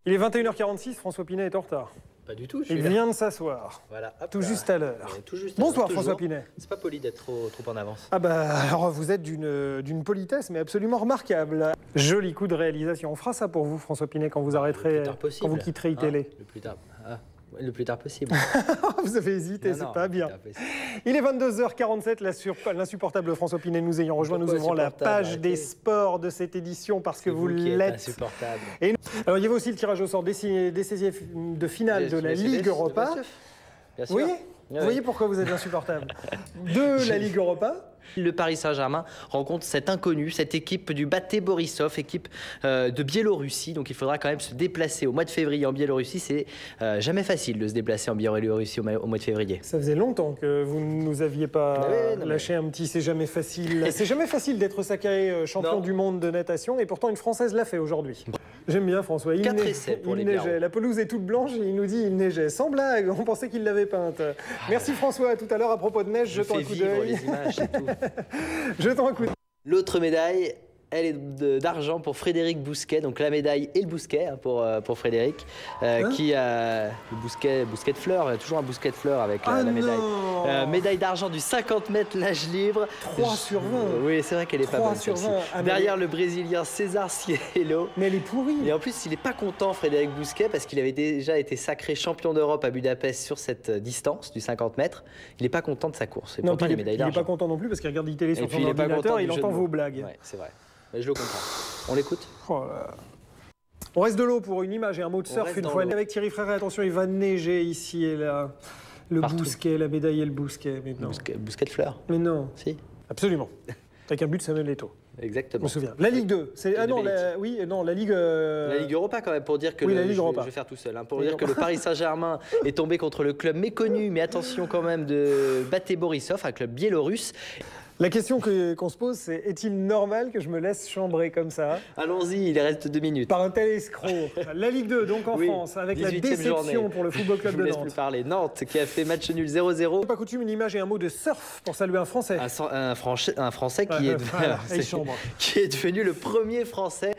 Il est 21h46, François Pinet est en retard. Pas du tout, je Il suis là. vient de s'asseoir. Voilà, hop Tout là. juste à l'heure. Ouais, tout juste à Bonsoir l'heure, François toujours. Pinet. C'est pas poli d'être trop en avance. Ah bah alors vous êtes d'une politesse mais absolument remarquable. Joli coup de réalisation. On fera ça pour vous François Pinet quand vous arrêterez, Le plus tard possible. quand vous quitterez iTélé. Le plus tard possible. Vous avez hésité, c'est pas bien. Il est 22h47, l'insupportable François Pinet nous ayant rejoint. Nous ouvrons la page des sports de cette édition parce que vous l'êtes. Insupportable. Alors il y avait aussi le tirage au sort des 16e de finale de la Ligue Europa. Bien sûr. Oui. Vous voyez pourquoi vous êtes insupportable. De la Ligue Europa. Le Paris Saint-Germain rencontre cet inconnu, cette équipe du Bate Borisov, équipe de Biélorussie. Donc il faudra quand même se déplacer au mois de février en Biélorussie. C'est jamais facile de se déplacer en Biélorussie au mois de février. Ça faisait longtemps que vous ne nous aviez pas lâché un petit c'est jamais facile. C'est jamais facile d'être sacré champion du monde de natation et pourtant une Française l'a fait aujourd'hui. J'aime bien François. Il neigeait. La pelouse est toute blanche et il nous dit il neigeait. Sans blague, on pensait qu'il l'avait peinte. Merci François, à tout à l'heure à propos de neige, jetons un coup d'œil. Jetons un coup d'œil. L'autre médaille, elle est d'argent pour Frédéric Bousquet, donc la médaille et le bousquet pour Frédéric, qui a le bousquet de fleurs, il y a toujours un bousquet de fleurs avec la médaille. Médaille d'argent du 50 mètres nage libre. 3 sur 20. Oui, c'est vrai qu'elle est pas bonne. 3 sur 20. Derrière le Brésilien César Cielo. Mais elle est pourrie. Et en plus, il n'est pas content, Frédéric Bousquet, parce qu'il avait déjà été sacré champion d'Europe à Budapest sur cette distance du 50 mètres. Il n'est pas content de sa course. Et non, pourtant, il n'est pas content non plus parce qu'il regarde l'ITélé sur son ordinateur et il entend vos blagues. Ouais, c'est vrai. Mais je le comprends. On l'écoute. On reste de l'eau pour une image et un mot de surf une fois avec Thierry Frère. Attention, il va neiger ici et là. Le bousquet, la médaille et le bousquet. Mais non. Bousquet de fleurs. Mais non. Si. Absolument. Avec un but de Samuel Eto'o. Exactement. Je me souviens. La Ligue 2. La Ligue. La Ligue Europa quand même pour dire que la Ligue Europa. Je vais faire tout seul. Pour dire que le Paris Saint-Germain est tombé contre le club méconnu, mais attention quand même de Bate Borisov, un club biélorusse. La question qu'on se pose, c'est est-il normal que je me laisse chambrer comme ça? Allons-y, il reste 2 minutes. Par un tel escroc. La Ligue 2, donc en France, avec la déception journée. pour le Football Club de Nantes. Je vous laisse plus parler. Nantes qui a fait match nul 0-0. C'est pas coutume, une image et un mot de surf pour saluer un Français. Un Français qui est devenu le premier Français